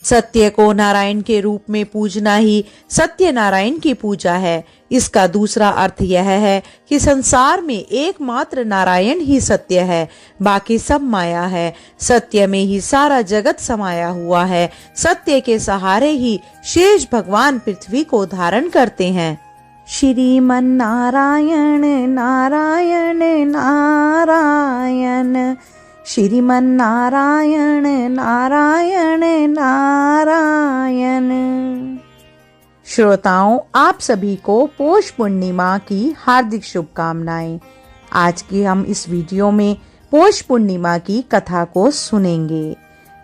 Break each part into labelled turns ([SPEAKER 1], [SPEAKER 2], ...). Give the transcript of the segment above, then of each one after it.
[SPEAKER 1] सत्य को नारायण के रूप में पूजना ही सत्यनारायण की पूजा है। इसका दूसरा अर्थ यह है कि संसार में एकमात्र नारायण ही सत्य है, बाकी सब माया है। सत्य में ही सारा जगत समाया हुआ है। सत्य के सहारे ही शेष भगवान पृथ्वी को धारण करते हैं। श्रीमन नारायण नारायण नारायण, श्रीमन नारायण नारायण नारायण। श्रोताओं, आप सभी को पौष पूर्णिमा की हार्दिक शुभकामनाएं। आज की हम इस वीडियो में पौष पूर्णिमा की कथा को सुनेंगे।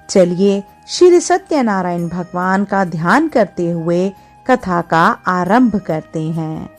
[SPEAKER 1] चलिए श्री सत्यनारायण भगवान का ध्यान करते हुए कथा का आरंभ करते हैं।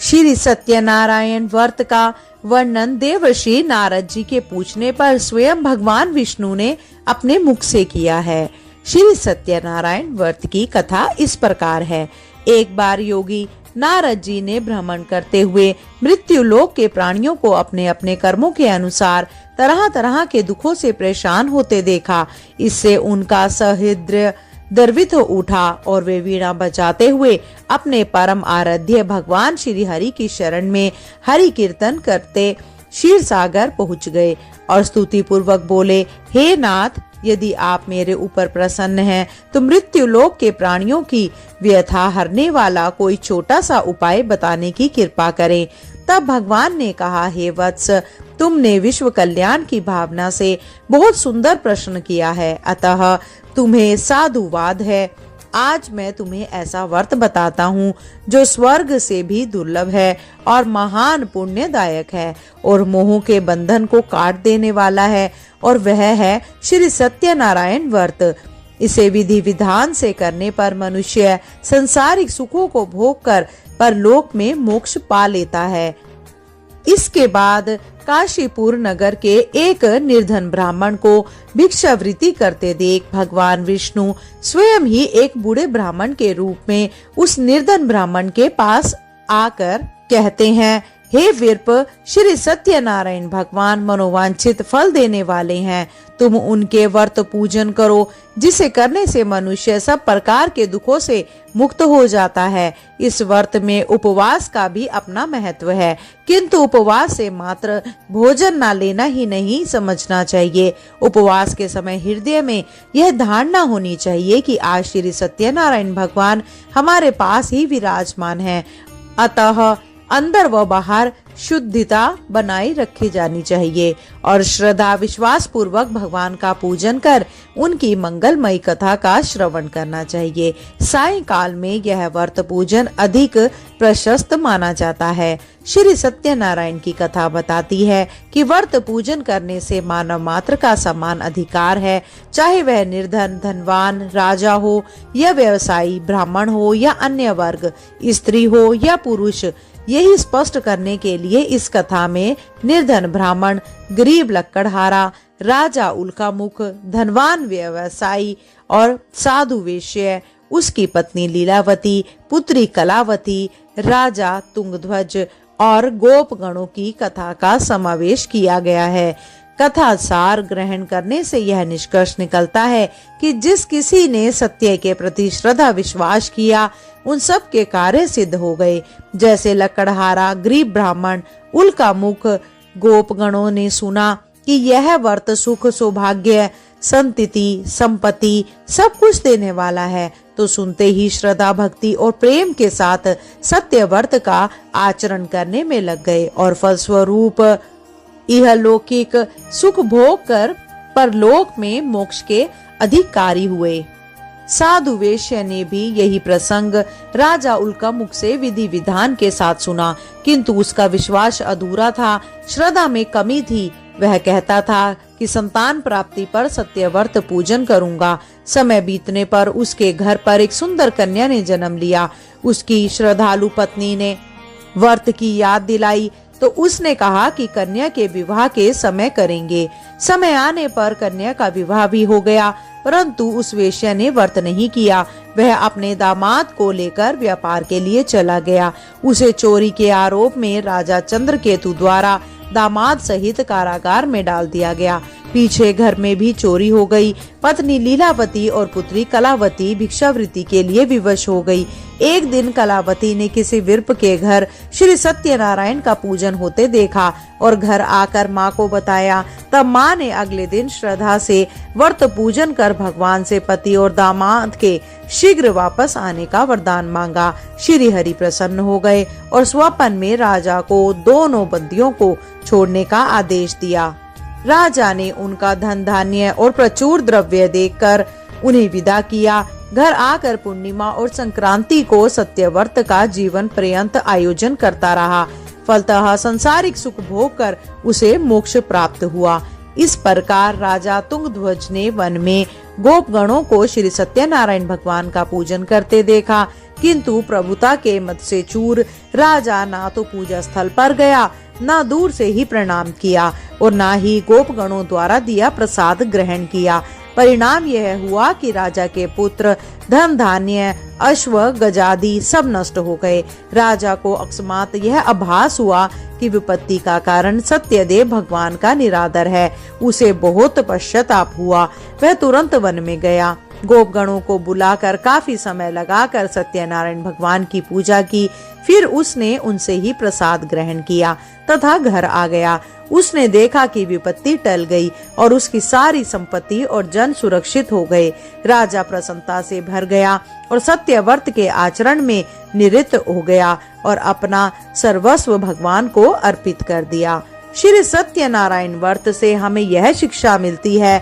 [SPEAKER 1] श्री सत्यनारायण व्रत का वर्णन देवर्षि नारद जी के पूछने पर स्वयं भगवान विष्णु ने अपने मुख से किया है। श्री सत्यनारायण व्रत की कथा इस प्रकार है। एक बार योगी नारद जी ने भ्रमण करते हुए मृत्यु लोक के प्राणियों को अपने अपने कर्मों के अनुसार तरह तरह के दुखों से परेशान होते देखा। इससे उनका सहृदय द्रवित हो उठा और वे वीणा बजाते हुए अपने परम आराध्य भगवान श्री हरि की शरण में हरि कीर्तन करते क्षीर सागर पहुँच गए और स्तुति पूर्वक बोले, हे नाथ, यदि आप मेरे ऊपर प्रसन्न हैं तो मृत्यु लोक के प्राणियों की व्यथा हरने वाला कोई छोटा सा उपाय बताने की कृपा करें। तब भगवान ने कहा, हे वत्स, तुमने विश्व कल्याण की भावना से बहुत सुंदर प्रश्न किया है, अतः तुम्हें साधुवाद है। आज मैं तुम्हें ऐसा व्रत बताता हूँ जो स्वर्ग से भी दुर्लभ है और महान पुण्यदायक है और मोह के बंधन को काट देने वाला है, और वह है श्री सत्यनारायण व्रत। इसे विधि विधान से करने पर मनुष्य संसारिक सुखों को भोग कर परलोक में मोक्ष पा लेता है। इसके बाद काशीपुर नगर के एक निर्धन ब्राह्मण को भिक्षावृत्ति करते देख भगवान विष्णु स्वयं ही एक बूढ़े ब्राह्मण के रूप में उस निर्धन ब्राह्मण के पास आकर कहते हैं, हे विप्र, श्री सत्यनारायण भगवान मनोवांछित फल देने वाले हैं। तुम उनके व्रत पूजन करो, जिसे करने से मनुष्य सब प्रकार के दुखों से मुक्त हो जाता है। इस व्रत में उपवास का भी अपना महत्व है, किंतु उपवास से मात्र भोजन ना लेना ही नहीं समझना चाहिए। उपवास के समय हृदय में यह धारणा होनी चाहिए कि आज श्री सत्यनारायण भगवान हमारे पास ही विराजमान है, अतः अंदर व बाहर शुद्धता बनाई रखी जानी चाहिए और श्रद्धा विश्वास पूर्वक भगवान का पूजन कर उनकी मंगलमयी कथा का श्रवण करना चाहिए। सायंकाल में यह व्रत पूजन अधिक प्रशस्त माना जाता है। श्री सत्यनारायण की कथा बताती है कि व्रत पूजन करने से मानव मात्र का समान अधिकार है, चाहे वह निर्धन, धनवान, राजा हो या व्यवसायी, ब्राह्मण हो या अन्य वर्ग, स्त्री हो या पुरुष। यही स्पष्ट करने के लिए इस कथा में निर्धन ब्राह्मण, गरीब लक्कड़हारा, राजा उल्कामुख, धनवान व्यवसायी और साधु वेश्य, उसकी पत्नी लीलावती, पुत्री कलावती, राजा तुंगध्वज और गोप गणों की कथा का समावेश किया गया है। कथा सार ग्रहण करने से यह निष्कर्ष निकलता है कि जिस किसी ने सत्य के प्रति श्रद्धा विश्वास किया, उन सब के कार्य सिद्ध हो गए। जैसे लकड़हारा, गरीब ब्राह्मण, उल्कामुख, गोपगणों ने सुना कि यह व्रत सुख, सौभाग्य, संतति, संपत्ति सब कुछ देने वाला है, तो सुनते ही श्रद्धा, भक्ति और प्रेम के साथ सत्य व्रत का आचरण करने में लग गए और फलस्वरूप इहलौकिक सुख भोग कर परलोक में मोक्ष के अधिकारी हुए। साधु वेश्य ने भी यही प्रसंग राजा उल्कामुख से विधि विधान के साथ सुना, किंतु उसका विश्वास अधूरा था, श्रद्धा में कमी थी। वह कहता था कि संतान प्राप्ति पर सत्य व्रत पूजन करूंगा। समय बीतने पर उसके घर पर एक सुंदर कन्या ने जन्म लिया। उसकी श्रद्धालु पत्नी ने व्रत की याद दिलाई तो उसने कहा कि कन्या के विवाह के समय करेंगे। समय आने पर कन्या का विवाह भी हो गया, परंतु उस वेश्या ने व्रत नहीं किया। वह अपने दामाद को लेकर व्यापार के लिए चला गया। उसे चोरी के आरोप में राजा चंद्रकेतु द्वारा दामाद सहित कारागार में डाल दिया गया। पीछे घर में भी चोरी हो गई। पत्नी लीलावती और पुत्री कलावती भिक्षावृत्ति के लिए विवश हो गई। एक दिन कलावती ने किसी विर्प के घर श्री सत्यनारायण का पूजन होते देखा और घर आकर माँ को बताया। तब माँ ने अगले दिन श्रद्धा से व्रत पूजन कर भगवान से पति और दामाद के शीघ्र वापस आने का वरदान मांगा। श्री हरि प्रसन्न हो गए और स्वप्न में राजा को दोनों बंदियों को छोड़ने का आदेश दिया। राजा ने उनका धन धान्य और प्रचुर द्रव्य देकर उन्हें विदा किया। घर आकर पूर्णिमा और संक्रांति को सत्यव्रत का जीवन पर्यंत आयोजन करता रहा। फलतः सांसारिक सुख भोग कर उसे मोक्ष प्राप्त हुआ। इस प्रकार राजा तुंगध्वज ने वन में गोपगणों को श्री सत्यनारायण भगवान का पूजन करते देखा, किंतु प्रभुता के मत से चूर राजा ना तो पूजा स्थल पर गया, ना दूर से ही प्रणाम किया और ना ही गोपगणों द्वारा दिया प्रसाद ग्रहण किया। परिणाम यह हुआ कि राजा के पुत्र, धन धान्य, अश्व गजादि सब नष्ट हो गए। राजा को अकस्मात यह आभास हुआ कि विपत्ति का कारण सत्यदेव भगवान का निरादर है। उसे बहुत पश्चाताप हुआ। वह तुरंत वन में गया। गोपगणों को बुलाकर काफी समय लगाकर सत्यनारायण भगवान की पूजा की। फिर उसने उनसे ही प्रसाद ग्रहण किया तथा घर आ गया। उसने देखा कि विपत्ति टल गई और उसकी सारी संपत्ति और जन सुरक्षित हो गए। राजा प्रसन्नता से भर गया और सत्यव्रत के आचरण में निरत हो गया और अपना सर्वस्व भगवान को अर्पित कर दिया। श्री सत्यनारायण व्रत से हमें यह शिक्षा मिलती है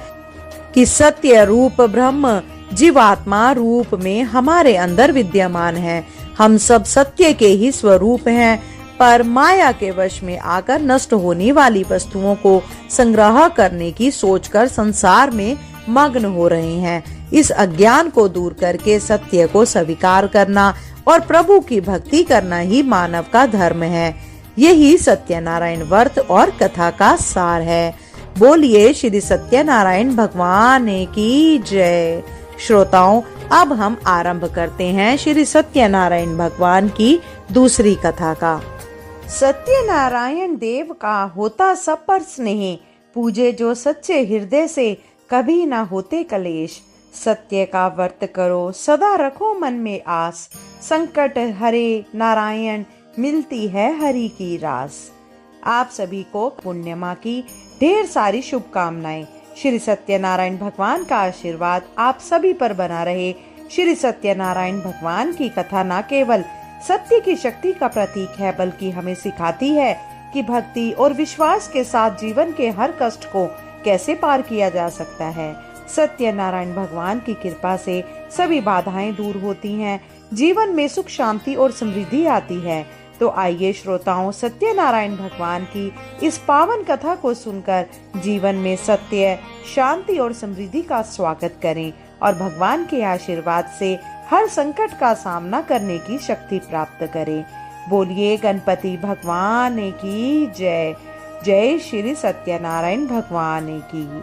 [SPEAKER 1] कि सत्य रूप ब्रह्म जीवात्मा रूप में हमारे अंदर विद्यमान है। हम सब सत्य के ही स्वरूप हैं, पर माया के वश में आकर नष्ट होने वाली वस्तुओं को संग्रह करने की सोचकर संसार में मग्न हो रहे हैं। इस अज्ञान को दूर करके सत्य को स्वीकार करना और प्रभु की भक्ति करना ही मानव का धर्म है। यही सत्यनारायण व्रत और कथा का सार है। बोलिए श्री सत्यनारायण भगवान की जय। श्रोताओं, अब हम आरंभ करते हैं श्री सत्यनारायण भगवान की दूसरी कथा का। सत्यनारायण देव का होता सब पर स्नेह, पूजे जो सच्चे हृदय से कभी ना होते कलेश। सत्य का व्रत करो सदा रखो मन में आस, संकट हरे नारायण मिलती है हरि की रास। आप सभी को पूर्णिमा की ढेर सारी शुभकामनाएं। श्री सत्यनारायण भगवान का आशीर्वाद आप सभी पर बना रहे। श्री सत्यनारायण भगवान की कथा न केवल सत्य की शक्ति का प्रतीक है, बल्कि हमें सिखाती है कि भक्ति और विश्वास के साथ जीवन के हर कष्ट को कैसे पार किया जा सकता है। सत्यनारायण भगवान की कृपा से सभी बाधाएं दूर होती हैं, जीवन में सुख शांति और समृद्धि आती है। तो आइए श्रोताओं, सत्यनारायण भगवान की इस पावन कथा को सुनकर जीवन में सत्य, शांति और समृद्धि का स्वागत करें और भगवान के आशीर्वाद से हर संकट का सामना करने की शक्ति प्राप्त करें। बोलिए गणपति भगवान की जय। जय श्री सत्यनारायण भगवान की।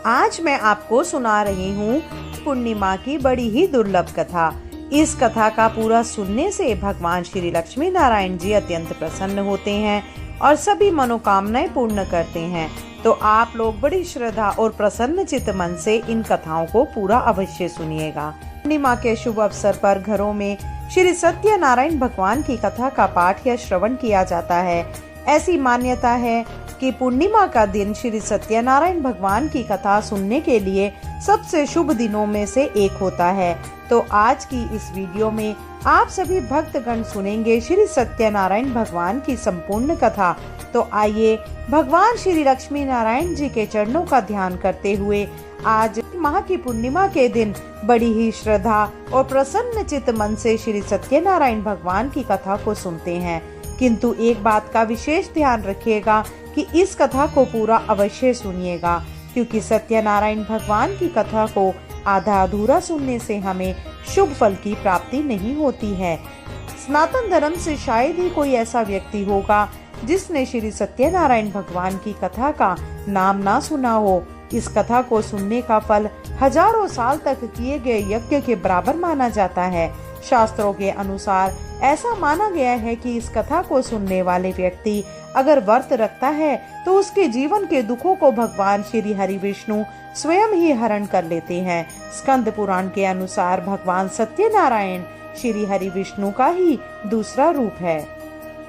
[SPEAKER 1] आज मैं आपको सुना रही हूँ पूर्णिमा की बड़ी ही दुर्लभ कथा। इस कथा का पूरा सुनने से भगवान श्री लक्ष्मी नारायण जी अत्यंत प्रसन्न होते हैं और सभी मनोकामनाएं पूर्ण करते हैं। तो आप लोग बड़ी श्रद्धा और प्रसन्न चित्त मन से इन कथाओं को पूरा अवश्य सुनिएगा। पूर्णिमा के शुभ अवसर पर घरों में श्री सत्यनारायण भगवान की कथा का पाठ या श्रवण किया जाता है। ऐसी मान्यता है कि पूर्णिमा का दिन श्री सत्यनारायण भगवान की कथा सुनने के लिए सबसे शुभ दिनों में से एक होता है। तो आज की इस वीडियो में आप सभी भक्तगण सुनेंगे श्री सत्यनारायण भगवान की संपूर्ण कथा। तो आइए भगवान श्री लक्ष्मी नारायण जी के चरणों का ध्यान करते हुए आज माह की पूर्णिमा के दिन बड़ी ही श्रद्धा और प्रसन्न चित्त मन से श्री सत्यनारायण भगवान की कथा को सुनते हैं। किंतु एक बात का विशेष ध्यान रखिएगा कि इस कथा को पूरा अवश्य सुनिएगा, क्योंकि सत्यनारायण भगवान की कथा को आधा अधूरा सुनने से हमें शुभ फल की प्राप्ति नहीं होती है। सनातन धर्म से शायद ही कोई ऐसा व्यक्ति होगा जिसने श्री सत्यनारायण भगवान की कथा का नाम ना सुना हो। इस कथा को सुनने का फल हजारों साल तक किए गए यज्ञ के बराबर माना जाता है। शास्त्रों के अनुसार ऐसा माना गया है कि इस कथा को सुनने वाले व्यक्ति अगर व्रत रखता है तो उसके जीवन के दुखों को भगवान श्री हरि विष्णु स्वयं ही हरण कर लेते हैं। स्कंद पुराण के अनुसार भगवान सत्यनारायण श्री हरि विष्णु का ही दूसरा रूप है।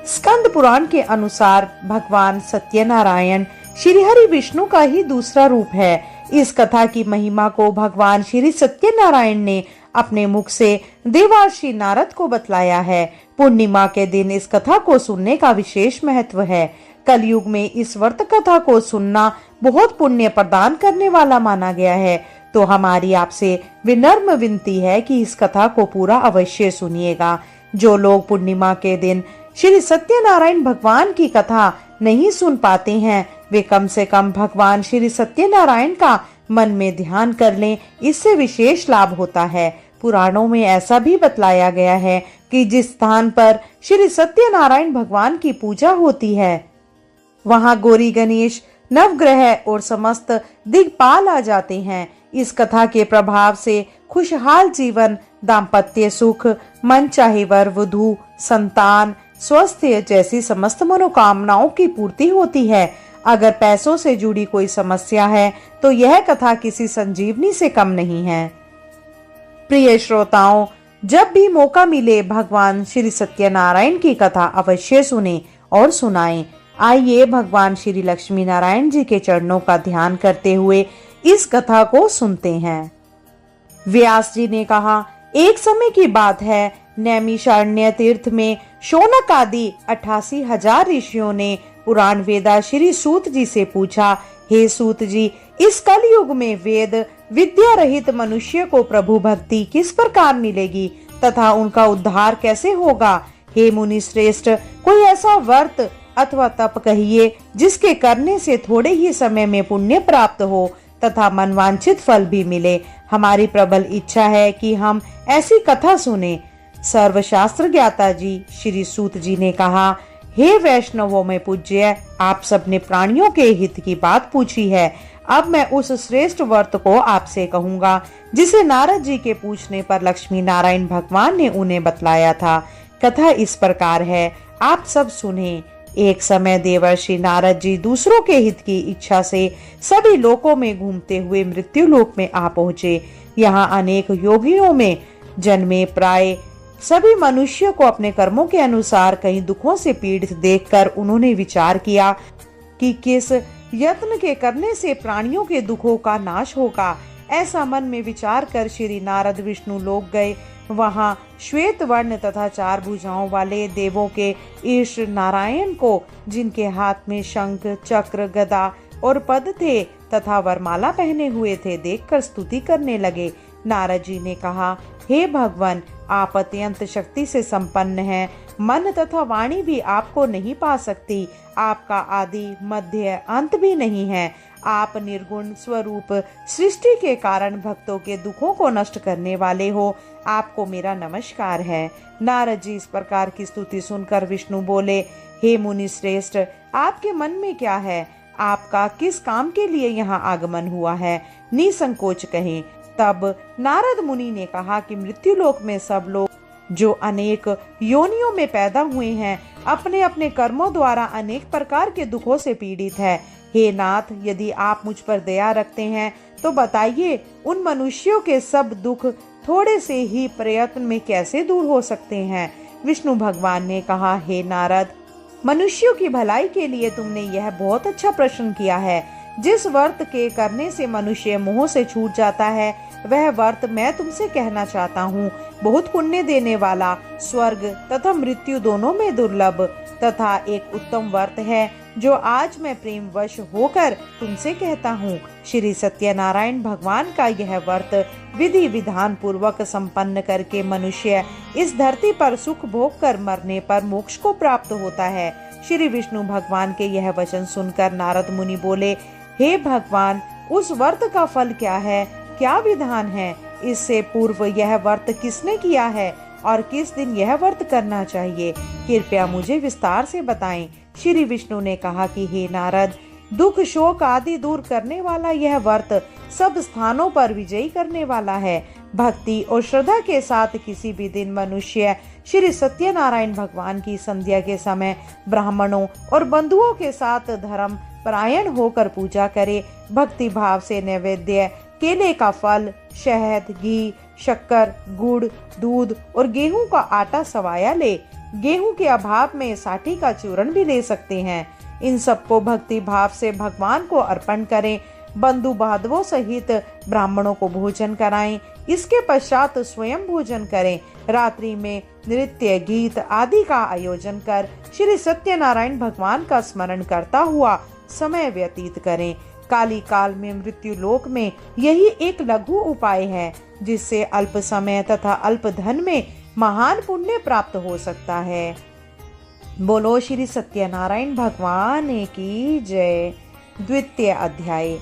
[SPEAKER 1] स्कंद पुराण के अनुसार भगवान सत्यनारायण श्री हरि विष्णु का ही दूसरा रूप है। इस कथा की महिमा को भगवान श्री सत्यनारायण ने अपने मुख से देवर्षि नारद को बतलाया है। पूर्णिमा के दिन इस कथा को सुनने का विशेष महत्व है। कलयुग में इस व्रत कथा को सुनना बहुत पुण्य प्रदान करने वाला माना गया है। तो हमारी आपसे विनम्र विनती है कि इस कथा को पूरा अवश्य सुनिएगा। जो लोग पूर्णिमा के दिन श्री सत्यनारायण भगवान की कथा नहीं सुन पाते हैं, वे कम से कम भगवान श्री सत्यनारायण का मन में ध्यान कर लें, इससे विशेष लाभ होता है। पुराणों में ऐसा भी बतलाया गया है कि जिस स्थान पर श्री सत्यनारायण भगवान की पूजा होती है, वहां गौरी गणेश नवग्रह और समस्त दिग्पाल आ जाते हैं। इस कथा के प्रभाव से खुशहाल जीवन, दाम्पत्य सुख, मन चाहे वर वधू, संतान, स्वास्थ्य जैसी समस्त मनोकामनाओं की पूर्ति होती है। अगर पैसों से जुड़ी कोई समस्या है तो यह कथा किसी संजीवनी से कम नहीं है। प्रिय श्रोताओं, जब भी मौका मिले भगवान श्री सत्यनारायण की कथा अवश्य सुने और सुनाएं। आइए भगवान श्री लक्ष्मी नारायण जी के चरणों का ध्यान करते हुए इस कथा को सुनते हैं। व्यास जी ने कहा, एक समय की बात है, नैमिषारण्य तीर्थ में शौनक आदि 88,000 ऋषियों ने पुराण वेदा श्री सूत जी से पूछा, हे सूत जी, इस कलयुग में वेद विद्या रहित मनुष्य को प्रभु भक्ति किस प्रकार मिलेगी तथा उनका उद्धार कैसे होगा? हे मुनि श्रेष्ठ, कोई ऐसा व्रत अथवा तप कहिए जिसके करने से थोड़े ही समय में पुण्य प्राप्त हो तथा मनवांछित फल भी मिले। हमारी प्रबल इच्छा है कि हम ऐसी कथा सुने। सर्वशास्त्र ज्ञाता जी श्री सूत जी ने कहा, हे वैष्णवों में पूज्य, आप सबने प्राणियों के हित की बात पूछी है। अब मैं उस श्रेष्ठ व्रत को आपसे कहूँगा जिसे नारद जी के पूछने पर लक्ष्मी नारायण भगवान ने उन्हें बतलाया था। कथा इस प्रकार है, आप सब सुने। एक समय देवर्षि नारद जी दूसरों के हित की इच्छा से सभी लोकों में घूमते हुए मृत्यु लोक में आ पहुँचे। यहाँ अनेक योगियों में जन्मे प्राय सभी मनुष्य को अपने कर्मों के अनुसार कई दुखों से पीड़ित देखकर उन्होंने विचार किया कि किस यत्न के करने से प्राणियों के दुखों का नाश होगा। ऐसा मन में विचार कर श्री नारद विष्णु लोक गए। वहां श्वेत वर्ण तथा 4 भुजाओं वाले देवों के ईश नारायण को, जिनके हाथ में शंख, चक्र, गदा और पद थे तथा वरमाला पहने हुए थे, देखकर स्तुति करने लगे। नारद जी ने कहा, हे भगवान, आप अत्यंत शक्ति से संपन्न हैं। मन तथा वाणी भी आपको नहीं पा सकती। आपका आदि मध्य अंत भी नहीं है। आप निर्गुण स्वरूप सृष्टि के कारण भक्तों के दुखों को नष्ट करने वाले हो। आपको मेरा नमस्कार है। नारद जी इस प्रकार की स्तुति सुनकर विष्णु बोले, हे मुनि श्रेष्ठ, आपके मन में क्या है? आपका किस काम के लिए यहाँ आगमन हुआ है? निसंकोच कहें। तब नारद मुनि ने कहा कि मृत्युलोक में सब लोग जो अनेक योनियों में पैदा हुए हैं, अपने अपने कर्मों द्वारा अनेक प्रकार के दुखों से पीड़ित है। हे नाथ, यदि आप मुझ पर दया रखते हैं तो बताइए, उन मनुष्यों के सब दुख थोड़े से ही प्रयत्न में कैसे दूर हो सकते हैं? विष्णु भगवान ने कहा, हे नारद, मनुष्यों की भलाई के लिए तुमने यह बहुत अच्छा प्रश्न किया है। जिस व्रत के करने से मनुष्य मोह से छूट जाता है, वह व्रत मैं तुमसे कहना चाहता हूँ। बहुत पुण्य देने वाला, स्वर्ग तथा मृत्यु दोनों में दुर्लभ तथा एक उत्तम व्रत है, जो आज मैं प्रेम वश होकर तुमसे कहता हूँ। श्री सत्यनारायण भगवान का यह व्रत विधि विधान पूर्वक संपन्न करके मनुष्य इस धरती पर सुख भोग कर मरने पर मोक्ष को प्राप्त होता है। श्री विष्णु भगवान के यह वचन सुनकर नारद मुनि बोले, हे भगवान, उस व्रत का फल क्या है? क्या विधान है? इससे पूर्व यह व्रत किसने किया है और किस दिन यह व्रत करना चाहिए? कृपया मुझे विस्तार से बताएं। श्री विष्णु ने कहा कि हे नारद, दुख शोक आदि दूर करने वाला यह व्रत सब स्थानों पर विजयी करने वाला है। भक्ति और श्रद्धा के साथ किसी भी दिन मनुष्य श्री सत्यनारायण भगवान की संध्या के समय ब्राह्मणों और बंधुओं के साथ धर्म परायण होकर पूजा करे। भक्ति भाव से नैवेद्य केले का फल, शहद, घी, शक्कर, गुड़, दूध और गेहूं का आटा सवाया ले। गेहूं के अभाव में साठी का चूर्ण भी ले सकते हैं। इन सबको भक्ति भाव से भगवान को अर्पण करें। बंधु बांधवों सहित ब्राह्मणों को भोजन कराएं। इसके पश्चात स्वयं भोजन करें। रात्रि में नृत्य गीत आदि का आयोजन कर श्री सत्यनारायण भगवान का स्मरण करता हुआ समय व्यतीत करें। काली काल में मृत्यु लोक में यही एक लघु उपाय है जिससे अल्प समय तथा अल्प धन में महान पुण्य प्राप्त हो सकता है। बोलो श्री सत्यनारायण भगवान की जय। द्वितीय अध्याय।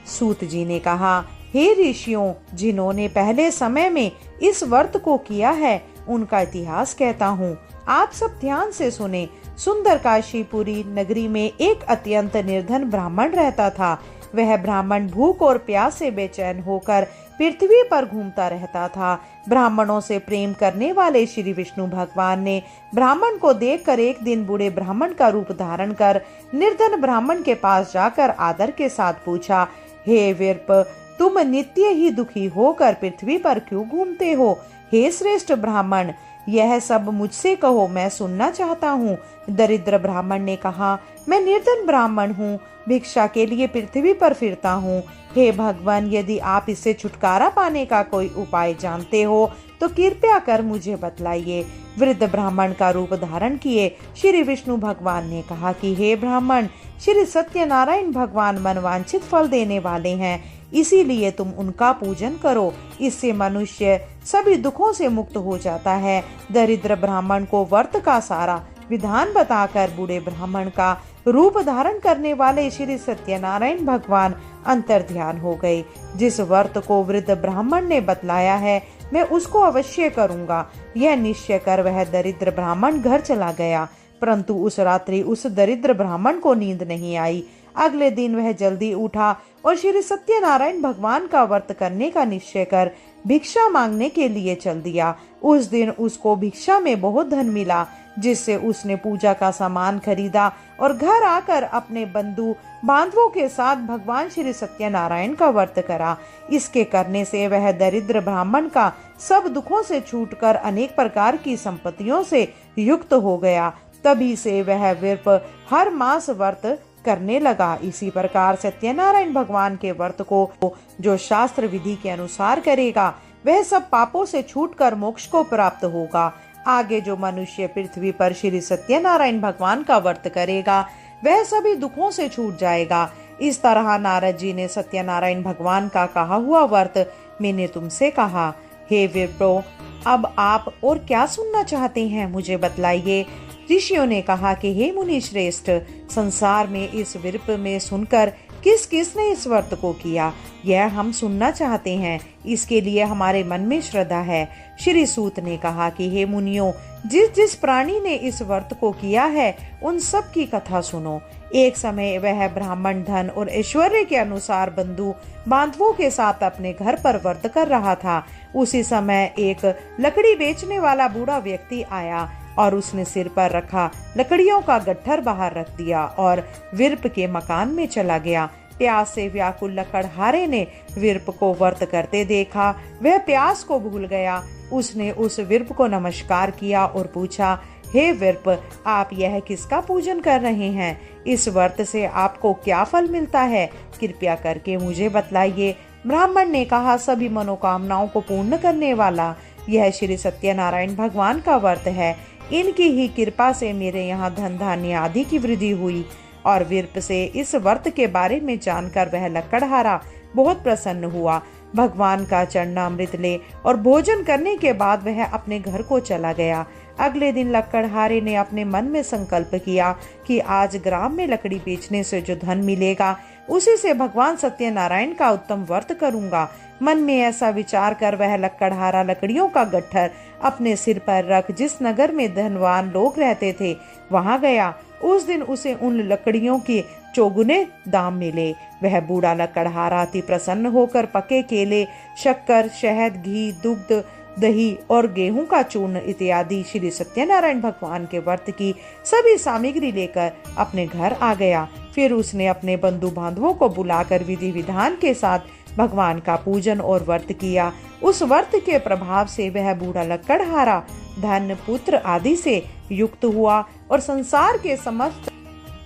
[SPEAKER 1] सूत जी ने कहा, हे ऋषियों, जिन्होंने पहले समय में इस व्रत को किया है उनका इतिहास कहता हूँ, आप सब ध्यान से सुने। सुंदर काशीपुरी नगरी में एक अत्यंत निर्धन ब्राह्मण रहता था। वह ब्राह्मण भूख और प्यास से बेचैन होकर पृथ्वी पर घूमता रहता था। ब्राह्मणों से प्रेम करने वाले श्री विष्णु भगवान ने ब्राह्मण को देखकर एक दिन बूढ़े ब्राह्मण का रूप धारण कर निर्धन ब्राह्मण के पास जाकर आदर के साथ पूछा, हे विरप, तुम नित्य ही दुखी होकर पृथ्वी पर क्यों घूमते हो? हे श्रेष्ठ ब्राह्मण, यह सब मुझसे कहो, मैं सुनना चाहता हूँ। दरिद्र ब्राह्मण ने कहा, मैं निर्धन ब्राह्मण हूँ, भिक्षा के लिए पृथ्वी पर फिरता हूँ। हे भगवान, यदि आप इससे छुटकारा पाने का कोई उपाय जानते हो तो कृपया कर मुझे बतलाइए। वृद्ध ब्राह्मण का रूप धारण किए श्री विष्णु भगवान ने कहा कि हे ब्राह्मण, श्री सत्यनारायण भगवान मनवांछित फल देने वाले हैं, इसीलिए तुम उनका पूजन करो। इससे मनुष्य सभी दुखों से मुक्त हो जाता है। दरिद्र ब्राह्मण को व्रत का सारा विधान बताकर बूढ़े ब्राह्मण का रूप धारण करने वाले श्री सत्यनारायण भगवान अंतर ध्यान हो गए। जिस व्रत को वृद्ध ब्राह्मण ने बतलाया है मैं उसको अवश्य करूंगा, यह निश्चय कर वह दरिद्र ब्राह्मण घर चला गया। परंतु उस रात्रि उस दरिद्र ब्राह्मण को नींद नहीं आई। अगले दिन वह जल्दी उठा और श्री सत्यनारायण भगवान का व्रत करने का निश्चय कर भिक्षा मांगने के लिए चल दिया। उस दिन उसको भिक्षा में बहुत धन मिला, जिससे उसने पूजा का सामान खरीदा और घर आकर अपने बंधु बांधवों के साथ भगवान श्री सत्यनारायण का व्रत करा। इसके करने से वह दरिद्र ब्राह्मण का सब दुखों से छूटकर अनेक प्रकार की संपत्तियों से युक्त हो गया। तभी से वह विरप हर मास व्रत करने लगा। इसी प्रकार सत्यनारायण भगवान के व्रत को जो शास्त्र विधि के अनुसार करेगा वह सब पापों से छूटकर मोक्ष को प्राप्त होगा। आगे जो मनुष्य पृथ्वी पर श्री सत्यनारायण भगवान का व्रत करेगा वह सभी दुखों से छूट जाएगा। इस तरह नारद जी ने सत्यनारायण भगवान का कहा हुआ व्रत मैंने तुमसे कहा। हे विप्रो, अब आप और क्या सुनना चाहते हैं, मुझे बतलाइए। ऋषियों ने कहा कि हे मुनि श्रेष्ठ, संसार में इस विरप में सुनकर किस किस ने इस व्रत को किया, यह हम सुनना चाहते हैं। इसके लिए हमारे मन में श्रद्धा है। श्री सूत ने कहा कि हे मुनियों, जिस जिस प्राणी ने इस व्रत को किया है उन सब की कथा सुनो। एक समय वह ब्राह्मण धन और ऐश्वर्य के अनुसार बंधु बांधवों के साथ अपने घर पर व्रत कर रहा था। उसी समय एक लकड़ी बेचने वाला बूढ़ा व्यक्ति आया और उसने सिर पर रखा लकड़ियों का गट्ठर बाहर रख दिया और विरप के मकान में चला गया। प्यास से व्याकुल लकड़हारे ने विरप को व्रत करते देखा। वह प्यास को भूल गया। उसने उस विरप को नमस्कार किया और पूछा, हे विरप, आप यह किसका पूजन कर रहे हैं? इस व्रत से आपको क्या फल मिलता है? कृपया करके मुझे बतलाइए। ब्राह्मण ने कहा, सभी मनोकामनाओं को पूर्ण करने वाला यह श्री सत्यनारायण भगवान का व्रत है। इनकी ही कृपा से मेरे यहाँ धन धान्य आदि की वृद्धि हुई। और विरप से इस व्रत के बारे में जानकर वह लकड़हारा बहुत प्रसन्न हुआ। भगवान का चरणामृत ले और भोजन करने के बाद वह अपने घर को चला गया। अगले दिन लकड़हारे ने अपने मन में संकल्प किया कि आज ग्राम में लकड़ी बेचने से जो धन मिलेगा उसी से भगवान सत्यनारायण का उत्तम व्रत करूंगा। मन में ऐसा विचार कर वह लकड़हारा लकड़ियों का गट्ठर अपने सिर पर रख जिस नगर में धनवान लोग रहते थे वहां गया। उस दिन उसे उन लकड़ियों की चौगुने दाम मिले। वह बूढ़ा लकड़हारा अति प्रसन्न होकर पके केले, शक्कर, शहद, घी, दुग्ध, दही और गेहूं का चूर्ण इत्यादि श्री सत्यनारायण भगवान के व्रत की सभी सामग्री लेकर अपने घर आ गया। फिर उसने अपने बंधु बांधवों को बुलाकर विधि विधान के साथ भगवान का पूजन और व्रत किया। उस व्रत के प्रभाव से वह बूढ़ा लकड़हारा धन, पुत्र आदि से युक्त हुआ और संसार के समस्त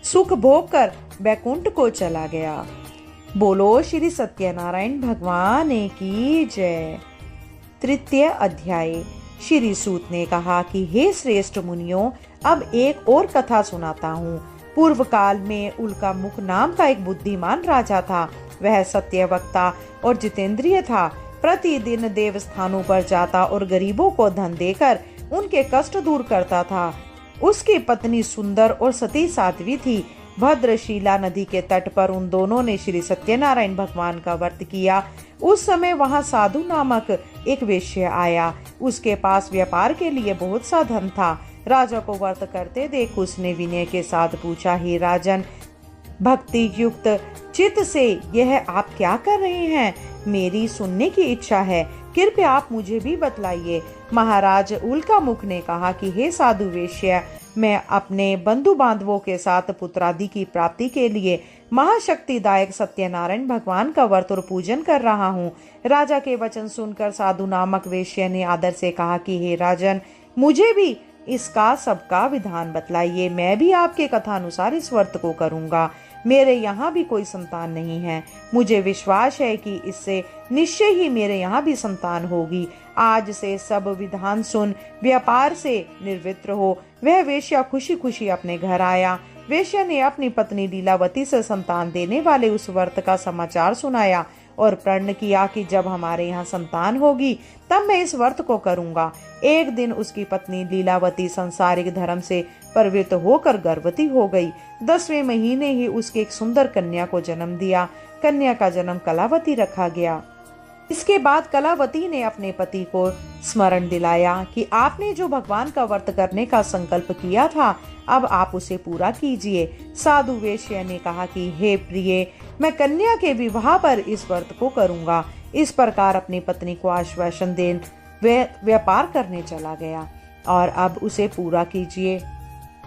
[SPEAKER 1] सुख भोग कर बैकुंठ को चला गया। बोलो श्री सत्यनारायण भगवान की जय। तृतीय अध्याय। श्री सूत ने कहा कि हे श्रेष्ठ मुनियों, अब एक और कथा सुनाता हूँ। पूर्व काल में उल्का मुख नाम का एक बुद्धिमान राजा था। वह सत्यवक्ता और जितेंद्रिय था। प्रतिदिन देवस्थानों पर जाता और गरीबों को धन देकर उनके कष्ट दूर करता था। उसकी पत्नी सुंदर और सती साध्वी थी। भद्रशिला नदी के तट पर उन दोनों ने श्री सत्यनारायण भगवान का व्रत किया। उस समय वहां साधु नामक एक वेश्य आया। उसके पास व्यापार के लिए बहुत सा धन था। राजा को व्रत करते देख उसने विनय के साथ पूछा, हे राजन, भक्ति युक्त चित्त से यह आप क्या कर रहे हैं? मेरी सुनने की इच्छा है, कृपया आप मुझे भी बतलाइए। महाराज उल्का मुख ने कहा कि हे साधु वेश्य, मैं अपने बंधु बांधवों के साथ पुत्रादि की प्राप्ति के लिए महाशक्तिदायक सत्यनारायण भगवान का व्रत और पूजन कर रहा हूँ। राजा के वचन सुनकर साधु नामक वेश्य ने आदर से कहा कि हे राजन, मुझे भी इसका सबका विधान बतलाइए। मैं भी आपके कथानुसार इस व्रत को करूंगा। मेरे यहाँ भी कोई संतान नहीं है। मुझे विश्वास है कि इससे निश्चय ही मेरे यहाँ भी संतान होगी। आज से सब विधान सुन व्यापार से निवृत्त हो। वह वेश्या खुशी खुशी अपने घर आया। वेश्या ने अपनी पत्नी लीलावती से संतान देने वाले उस व्रत का समाचार सुनाया और प्रण किया कि जब हमारे यहाँ संतान होगी तब मैं इस व्रत को करूंगा। एक दिन उसकी पत्नी लीलावती संसारिक धर्म से प्रवृत्त होकर गर्भवती हो गई। 10वें महीने ही उसके एक सुंदर कन्या को जन्म दिया। कन्या का जन्म कलावती रखा गया। इसके बाद कलावती ने अपने पति को स्मरण दिलाया कि आपने जो भगवान का व्रत करने का संकल्प किया था, अब आप उसे पूरा कीजिए। साधु वेश्य ने कहा कि हे प्रिय, मैं कन्या के विवाह पर इस व्रत को करूंगा। इस प्रकार अपनी पत्नी को आश्वासन दे व्यापार करने चला गया और अब उसे पूरा कीजिए।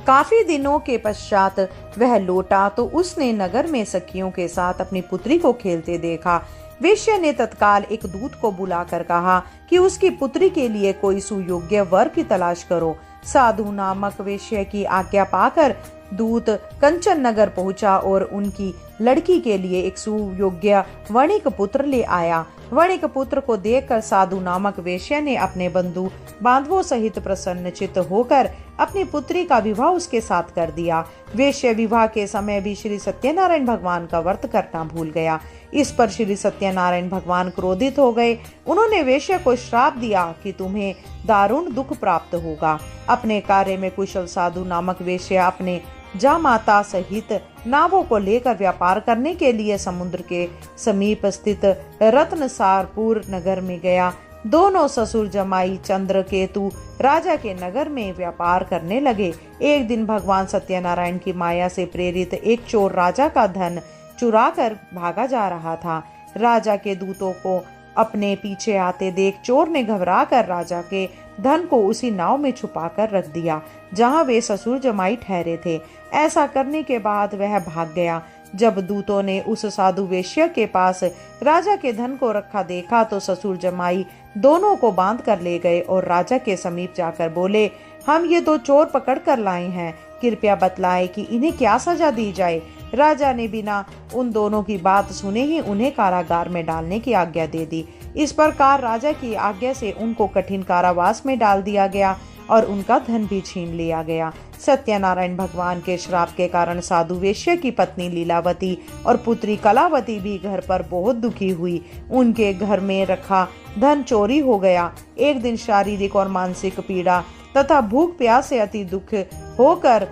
[SPEAKER 1] काफी दिनों के पश्चात वह लौटा तो उसने नगर में सखियों के साथ अपनी पुत्री को खेलते देखा। वेश्या ने तत्काल एक दूत को बुलाकर कहा कि उसकी पुत्री के लिए कोई सुयोग्य वर की तलाश करो। साधु नामक वेश्या की आज्ञा पाकर दूत कंचन नगर पहुंचा और उनकी लड़की के लिए एक सुयोग्य वणिक पुत्र ले आया। वणिक पुत्र को देखकर साधु नामक वेश्या ने अपने बंधु बांधवों सहित प्रसन्नचित्त होकर अपनी पुत्री का विवाह उसके साथ कर दिया। वेश्या विवाह के समय भी श्री सत्यनारायण भगवान का व्रत करना भूल गया। इस पर श्री सत्यनारायण भगवान क्रोधित हो गए। उन्होंने वेश्या को श्राप दिया कि तुम्हें दारुण दुख प्राप्त होगा। अपने कार्य में कुशल साधु नामक वेश्या अपने जामाता सहित नावों को लेकर व्यापार करने के लिए समुद्र के समीप स्थित रत्नसारपुर नगर में गया। दोनों ससुर जमाई चंद्रकेतु राजा के नगर में व्यापार करने लगे। एक दिन भगवान सत्यनारायण की माया से प्रेरित एक चोर राजा का धन चुरा कर भागा जा रहा था। राजा के दूतों को अपने पीछे आते देख चोर ने घबरा कर राजा के धन को उसी नाव में छुपा कर रख दिया जहां वे ससुर जमाई ठहरे थे। ऐसा करने के बाद वह भाग गया। जब दूतों ने उस साधु वेश्या के पास राजा के धन को रखा देखा तो ससुर जमाई दोनों को बांध कर ले गए और राजा के समीप जाकर बोले, हम ये दो चोर पकड़ कर लाए हैं, कृपया बतलाएं कि इन्हें क्या सजा दी जाए। राजा ने बिना उन दोनों की बात सुने ही उन्हें कारागार में डालने की आज्ञा दे दी। इस प्रकार राजा की आज्ञा से उनको कठिन कारावास में डाल दिया गया और उनका धन भी छीन लिया गया। सत्यनारायण भगवान के श्राप के कारण साधु वेश्या की पत्नी लीलावती और पुत्री कलावती भी घर पर बहुत दुखी हुई। उनके घर में रखा धन चोरी हो गया। एक दिन शारीरिक और मानसिक पीड़ा तथा भूख प्यास से अति दुख होकर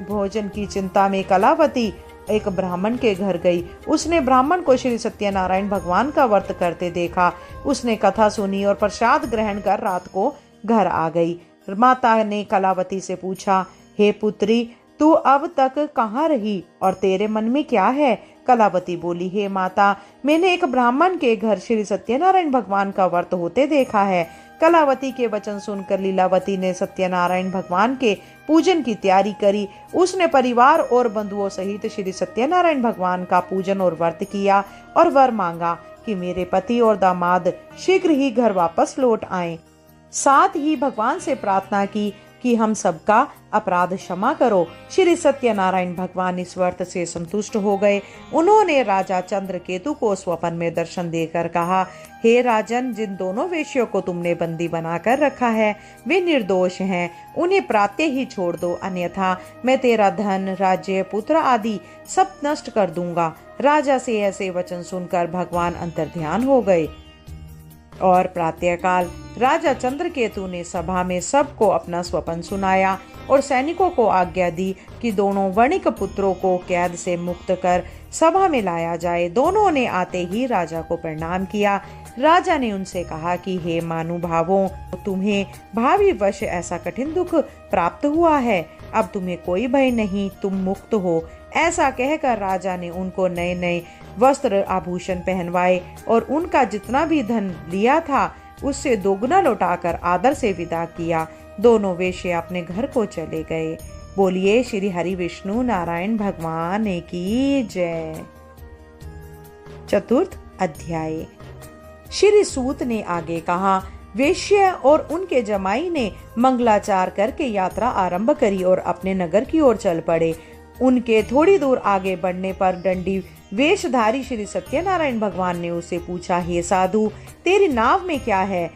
[SPEAKER 1] भोजन की चिंता में कलावती एक ब्राह्मण के घर गई। उसने ब्राह्मण को श्री सत्यनारायण भगवान का व्रत करते देखा। उसने कथा सुनी और प्रसाद ग्रहण कर रात को घर आ गई। माता ने कलावती से पूछा, हे पुत्री, तू अब तक कहाँ रही और तेरे मन में क्या है? कलावती बोली, हे माता, मैंने एक ब्राह्मण के घर श्री सत्यनारायण भगवान का व्रत होते देखा है। कलावती के वचन सुनकर लीलावती ने सत्यनारायण भगवान के पूजन की तैयारी करी। उसने परिवार और बंधुओं सहित श्री सत्यनारायण भगवान का पूजन और व्रत किया और वर मांगा कि मेरे पति और दामाद शीघ्र ही घर वापस लौट आए। साथ ही भगवान से प्रार्थना की कि हम सबका अपराध क्षमा करो। श्री सत्यनारायण भगवान इस व्रत से संतुष्ट हो गए। उन्होंने राजा चंद्रकेतु को स्वप्न में दर्शन देकर कहा, हे राजन, जिन दोनों वेश्यों को तुमने बंदी बनाकर रखा है वे निर्दोष हैं, उन्हें प्रातः ही छोड़ दो, अन्यथा मैं तेरा धन, राज्य, पुत्र आदि सब नष्ट कर दूंगा। राजा से ऐसे वचन सुनकर भगवान अंतर्ध्यान हो गए और प्रातःकाल राजा चंद्रकेतु ने सभा में सबको अपना स्वप्न सुनाया और सैनिकों को आज्ञा दी कि दोनों वणिक पुत्रों को कैद से मुक्त कर सभा में लाया जाए। दोनों ने आते ही राजा को प्रणाम किया। राजा ने उनसे कहा कि हे महानुभावों, तुम्हें भावी वश ऐसा कठिन दुख प्राप्त हुआ है, अब तुम्हें कोई भय नहीं, तुम मुक्त हो। ऐसा कहकर राजा ने उनको नए नए वस्त्र आभूषण पहनवाए और उनका जितना भी धन लिया था उससे दोगुना लौटाकर आदर से विदा किया। दोनों वेश्ये अपने घर को चले गए। बोलिए श्री हरि विष्णु नारायण भगवान की जय। चतुर्थ अध्याय। श्री सूत ने आगे कहा, वेश्या और उनके जमाई ने मंगलाचार करके यात्रा आरंभ करी और अपने नगर की ओर चल पड़े। उनके थोड़ी दूर आगे बढ़ने पर दंडी वेशधारी श्री सत्यनारायण भगवान ने उससे पूछा, हे साधु, तेरी नाव में क्या है?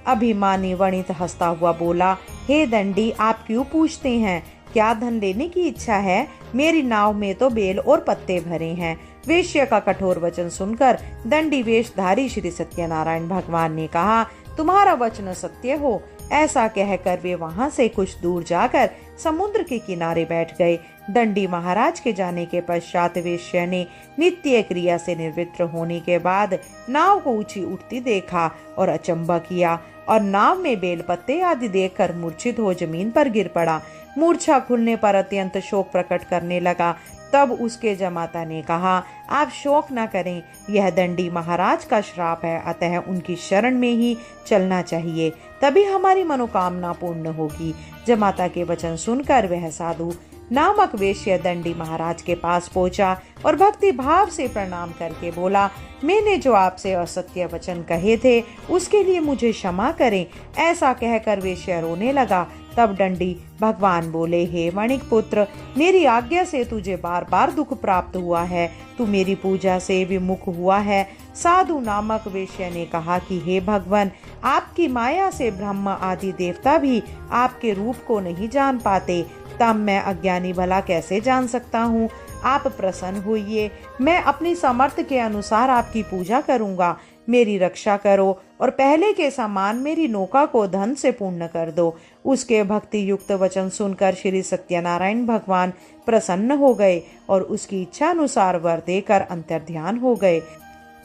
[SPEAKER 1] अभिमानी वणित हंसता हुआ बोला, हे दंडी, आप क्यों पूछते हैं? क्या धन लेने की इच्छा है? मेरी नाव में तो बेल और पत्ते भरे हैं। वेश्या का कठोर वचन सुनकर दंडी वेशधारी श्री सत्यनारायण भगवान ने कहा, तुम्हारा वचन सत्य हो। ऐसा कहकर वे वहां से कुछ दूर जाकर समुद्र के किनारे बैठ गए। दंडी महाराज के जाने के पश्चात वेश्या ने नित्य क्रिया से निवृत्त होने के बाद नाव को ऊंची उठती देखा और अचंभा किया और नाव में बेल पत्ते आदि देखकर मूर्छित हो जमीन पर गिर पड़ा। मूर्छा खुलने पर अत्यंत शोक प्रकट करने लगा। तब उसके जमाता ने कहा, आप शोक न करें, यह दंडी महाराज का श्राप है, अतः उनकी शरण में ही चलना चाहिए, तभी हमारी मनोकामना पूर्ण होगी। जमाता के वचन सुनकर वह साधु नामक वेश्य दंडी महाराज के पास पहुंचा और भक्ति भाव से प्रणाम करके बोला, मैंने जो आपसे असत्य वचन कहे थे उसके लिए मुझे क्षमा करें। ऐसा कहकर वेश्या रोने लगा। तब दंडी भगवान बोले, हे वणिक पुत्र, मेरी आज्ञा से तुझे बार बार दुख प्राप्त हुआ है, तू मेरी पूजा से विमुख हुआ है। साधु नामक वेश्या ने कहा कि हे भगवान, आपकी माया से ब्रह्मा आदि देवता भी आपके रूप को नहीं जान पाते, तब मैं अज्ञानी भला कैसे जान सकता हूँ? आप प्रसन्न होइए, मैं अपनी सामर्थ्य के अनुसार आपकी पूजा करूँगा। मेरी रक्षा करो और पहले के समान मेरी नौका को धन से पूर्ण कर दो। उसके भक्ति युक्त वचन सुनकर श्री सत्यनारायण भगवान प्रसन्न हो गए और उसकी इच्छा अनुसार वर देकर अंतर्ध्यान हो गए।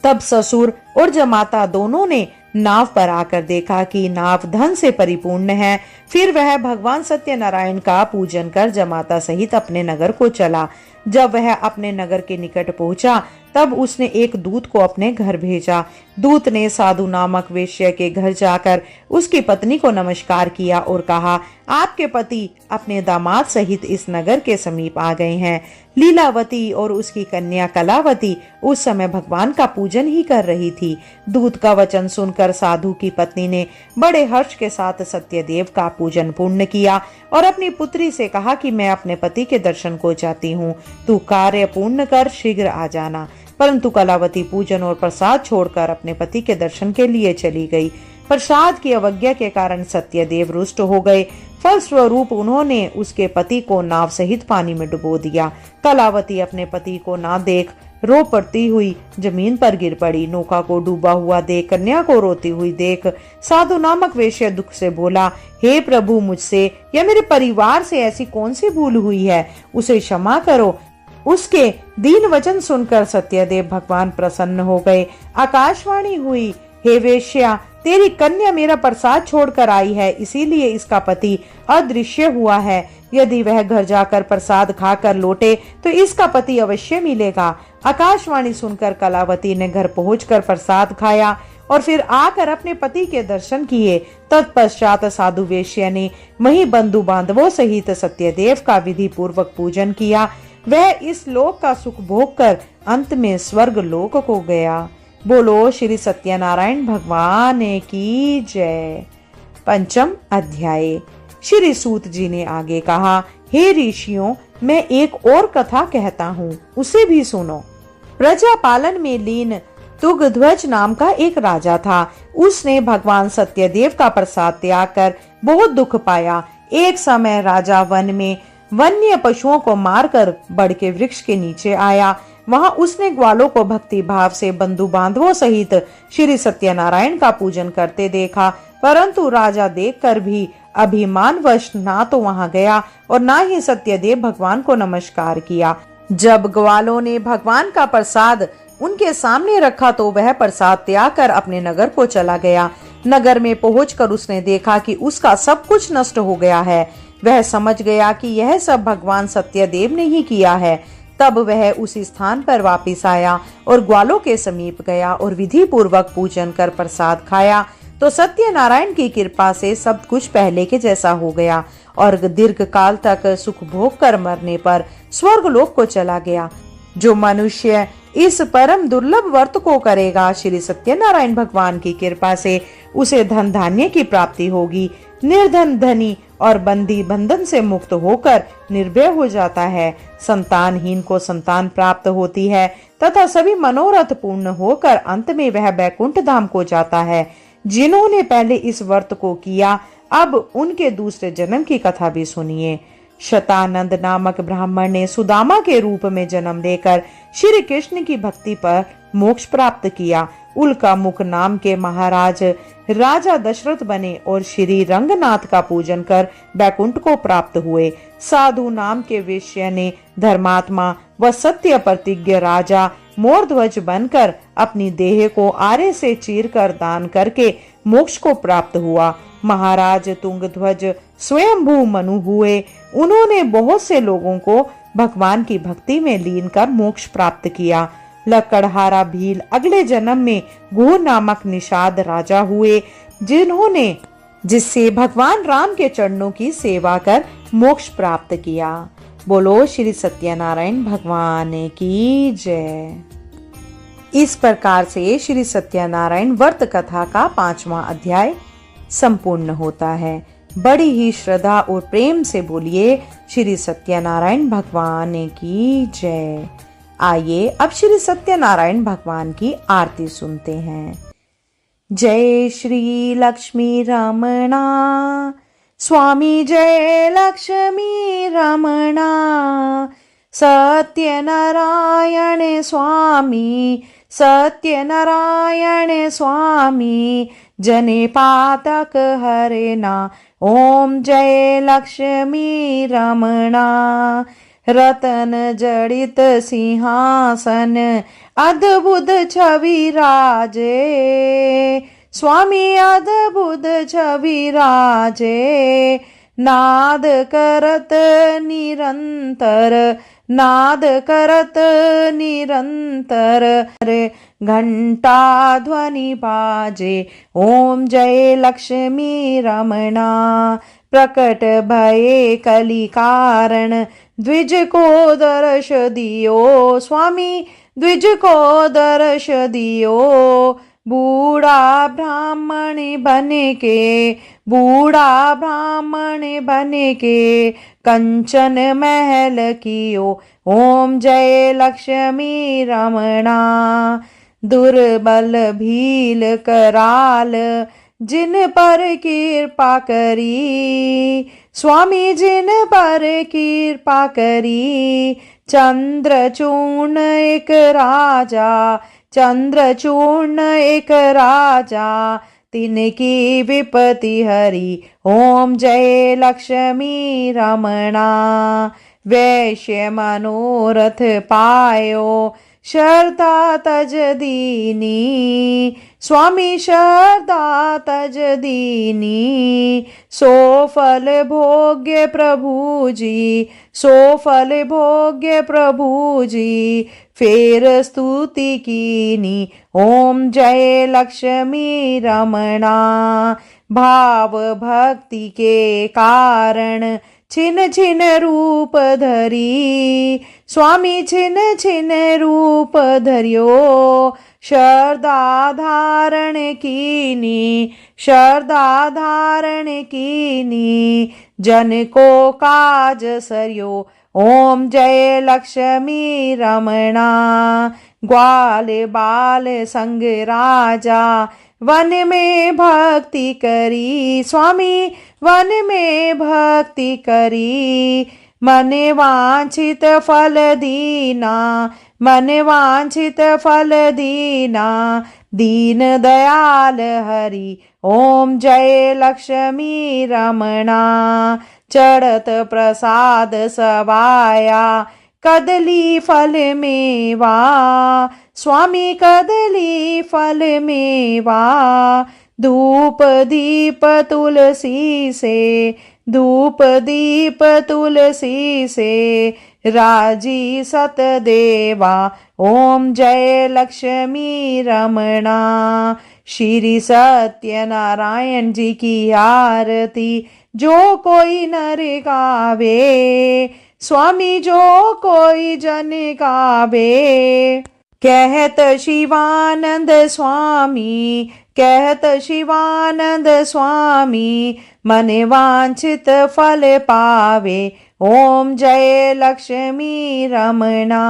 [SPEAKER 1] तब ससुर और जमाता दोनों ने नाव पर आकर देखा कि नाव धन से परिपूर्ण है। फिर वह भगवान सत्यनारायण का पूजन कर जमाता सहित अपने नगर को चला। जब वह अपने नगर के निकट पहुंचा तब उसने एक दूत को अपने घर भेजा। दूत ने साधु नामक वेश्या के घर जाकर उसकी पत्नी को नमस्कार किया और कहा, आपके पति अपने दामाद सहित इस नगर के समीप आ गए हैं। लीलावती और उसकी कन्या कलावती उस समय भगवान का पूजन ही कर रही थी। दूत का वचन सुनकर साधु की पत्नी ने बड़े हर्ष के साथ सत्यदेव का पूजन पूर्ण किया और अपनी पुत्री से कहा कि मैं अपने पति के दर्शन को चाहती हूँ, तू कार्य पूर्ण कर शीघ्र आ जाना। परंतु कलावती पूजन और प्रसाद छोड़कर अपने पति के दर्शन के लिए चली गई। प्रसाद की अवज्ञा के कारण सत्यदेव रुष्ट हो गए। फलस्वरूप उन्होंने उसके पति को नाव सहित पानी में डुबो दिया। कलावती अपने पति को ना देख रो पड़ती हुई जमीन पर गिर पड़ी। नौका को डूबा हुआ देख, कन्या को रोती हुई देख साधु नामक वेश्या दुख से बोला, हे प्रभु, मुझसे या मेरे परिवार से ऐसी कौन सी भूल हुई है, उसे क्षमा करो। उसके दीन वचन सुनकर सत्यदेव भगवान प्रसन्न हो गए। आकाशवाणी हुई, हे वेश्या, तेरी कन्या मेरा प्रसाद छोड़कर आई है, इसीलिए इसका पति अदृश्य हुआ है। यदि वह घर जाकर प्रसाद खाकर लौटे तो इसका पति अवश्य मिलेगा। आकाशवाणी सुनकर कलावती ने घर पहुंचकर प्रसाद खाया और फिर आकर अपने पति के दर्शन किए। तत्पश्चात साधु वेश्या ने वही बंधु बांधवों सहित सत्यदेव का विधि पूर्वक पूजन किया। वह इस लोक का सुख भोग कर अंत में स्वर्ग लोक को गया। बोलो श्री सत्यनारायण भगवान की जय। पंचम अध्याय। श्री सूत जी ने आगे कहा, हे ऋषियों, मैं एक और कथा कहता हूँ, उसे भी सुनो। प्रजा पालन में लीन तुंगध्वज नाम का एक राजा था। उसने भगवान सत्यदेव का प्रसाद त्याग कर बहुत दुख पाया। एक समय राजा वन में वन्य पशुओं को मारकर बड़ के वृक्ष के नीचे आया। वहां उसने ग्वालों को भक्ति भाव से बंधु बांधवों सहित श्री सत्यनारायण का पूजन करते देखा, परंतु राजा देखकर भी अभिमानवश ना तो वहां गया और ना ही सत्यदेव भगवान को नमस्कार किया। जब ग्वालों ने भगवान का प्रसाद उनके सामने रखा तो वह प्रसाद त्याग कर अपने नगर को चला गया। नगर में पहुंचकर उसने देखा कि उसका सब कुछ नष्ट हो गया है। वह समझ गया कि यह सब भगवान सत्यदेव ने ही किया है। तब वह उसी स्थान पर वापस आया और ग्वालों के समीप गया और विधि पूर्वक पूजन कर प्रसाद खाया तो सत्यनारायण की कृपा से सब कुछ पहले के जैसा हो गया और दीर्घ काल तक सुख भोग कर मरने पर स्वर्ग लोक को चला गया। जो मनुष्य इस परम दुर्लभ व्रत को करेगा, श्री सत्यनारायण भगवान की कृपा से उसे धन धान्य की प्राप्ति होगी। निर्धन धनी और बंदी बंधन से मुक्त होकर निर्भय हो जाता है। संतानहीन को संतान प्राप्त होती है तथा सभी मनोरथ पूर्ण होकर अंत में वह बैकुंठ धाम को जाता है। जिन्होंने पहले इस व्रत को किया, अब उनके दूसरे जन्म की कथा भी सुनिए। शतानंद नामक ब्राह्मण ने सुदामा के रूप में जन्म लेकर श्री कृष्ण की भक्ति पर मोक्ष प्राप्त किया। उल्का मुख नाम के महाराज राजा दशरथ बने और श्री रंगनाथ का पूजन कर बैकुंठ को प्राप्त हुए। साधु नाम के वेश्य ने धर्मात्मा व सत्य प्रतिज्ञ राजा मोरध्वज बनकर अपनी देह को आरे से चीरकर दान करके मोक्ष को प्राप्त हुआ। महाराज तुंगध्वज स्वयंभू मनु हुए। उन्होंने बहुत से लोगों को भगवान की भक्ति में लीन कर मोक्ष प्राप्त किया। लकड़हारा भील अगले जन्म में गुह नामक निषाद राजा हुए, जिससे भगवान राम के चरणों की सेवा कर मोक्ष प्राप्त किया। बोलो श्री सत्यनारायण भगवान की जय। इस प्रकार से श्री सत्यनारायण व्रत कथा का 5वां अध्याय संपूर्ण होता है। बड़ी ही श्रद्धा और प्रेम से बोलिए श्री सत्यनारायण भगवान की जय। आइए अब श्री सत्यनारायण भगवान की आरती सुनते हैं। जय श्री लक्ष्मी रमणा स्वामी, जय लक्ष्मी रमणा सत्यनारायण स्वामी, सत्यनारायण स्वामी जने पातक हरेना। ओम जय लक्ष्मी रमणा रतन जड़ित सिंहासन अद्भुत छवि राजे, स्वामी अद्भुत छवि राजे। नाद करत निरंतर, नाद करत निरंतर घंटा ध्वनि बाजे। ओम जय लक्ष्मी रमणा प्रकट भये कली कारण, द्विज को दर्श दियो स्वामी, द्विज को दर्श दियो। बूढ़ा ब्राह्मण बने के, बूढ़ा ब्राह्मण बने के कंचन महल कियो। ओम जय लक्ष्मी रमणा दुर्बल भील कराल जिन पर कृपा करी, स्वामी जिन पर कृपा करी। चंद्रचूर्ण एक राजा, चंद्रचूर्ण एक राजा तिनकी विपत्ति हरी। ओम जय लक्ष्मी रमणा वैश्य मनोरथ पायो, शरदा तज दीनी, स्वामी शरदा तज दीनी। सो फल भोग्य प्रभु जी, सो फल भोग्य प्रभु जी, फेर स्तुति कीनी। ओम जय लक्ष्मी रमणा। भाव भक्ति के कारण छिन छिन रूप धरी, स्वामी छिन छिन रूप धरियो। शरदा धारण कीनी, शरदा धारण कीनी, जन को काज सरियो। ओम जय लक्ष्मी रमणा। ग्वाल बाल संग राजा, वन में भक्ति करी, स्वामी वन में भक्ति करी। मन वांछित फल दीना, मन वांछित फल दीना, दीन दयाल हरि। ओम जय लक्ष्मी रमणा। चढ़त प्रसाद सवाया, कदली फल मेवा, स्वामी कदली फल मेवा। धूप दीप तुलसी से, धूप दीप तुलसी से, राजी सतदेवा। ओम जय लक्ष्मी रमणा। श्री सत्यनारायण जी की आरती जो कोई नर गावे, स्वामी जो कोई जन गावे। कहत शिवानंद स्वामी, कहत शिवानंद स्वामी, मन वांछित फल पावे। ओम जय लक्ष्मी रमणा।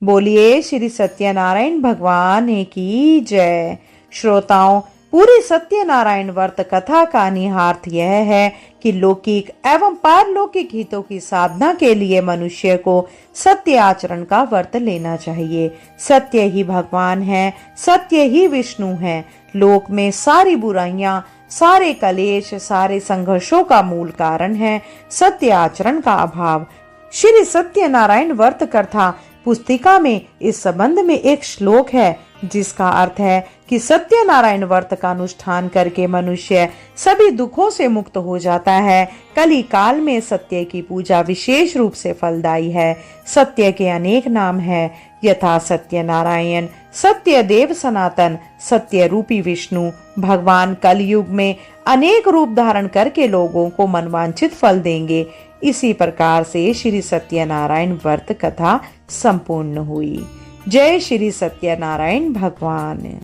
[SPEAKER 1] बोलिए श्री सत्यनारायण भगवान की जय। श्रोताओं, पूरी सत्यनारायण व्रत कथा का निहितार्थ यह है कि लौकिक एवं पारलौकिक हितों की साधना के लिए मनुष्य को सत्य आचरण का व्रत लेना चाहिए। सत्य ही भगवान है, सत्य ही विष्णु है। लोक में सारी बुराइयां, सारे कलेश, सारे संघर्षों का मूल कारण है सत्य आचरण का अभाव। श्री सत्यनारायण व्रत कथा पुस्तिका में इस संबंध में एक श्लोक है जिसका अर्थ है कि सत्यनारायण व्रत का अनुष्ठान करके मनुष्य सभी दुखों से मुक्त हो जाता है। कली काल में सत्य की पूजा विशेष रूप से फलदायी है। सत्य के अनेक नाम है, यथा सत्यनारायण, सत्य देव सनातन, सत्य रूपी विष्णु। भगवान कलयुग में अनेक रूप धारण करके लोगों को मनवांछित फल देंगे। इसी प्रकार से श्री सत्यनारायण व्रत कथा संपूर्ण हुई। जय श्री सत्यनारायण भगवान।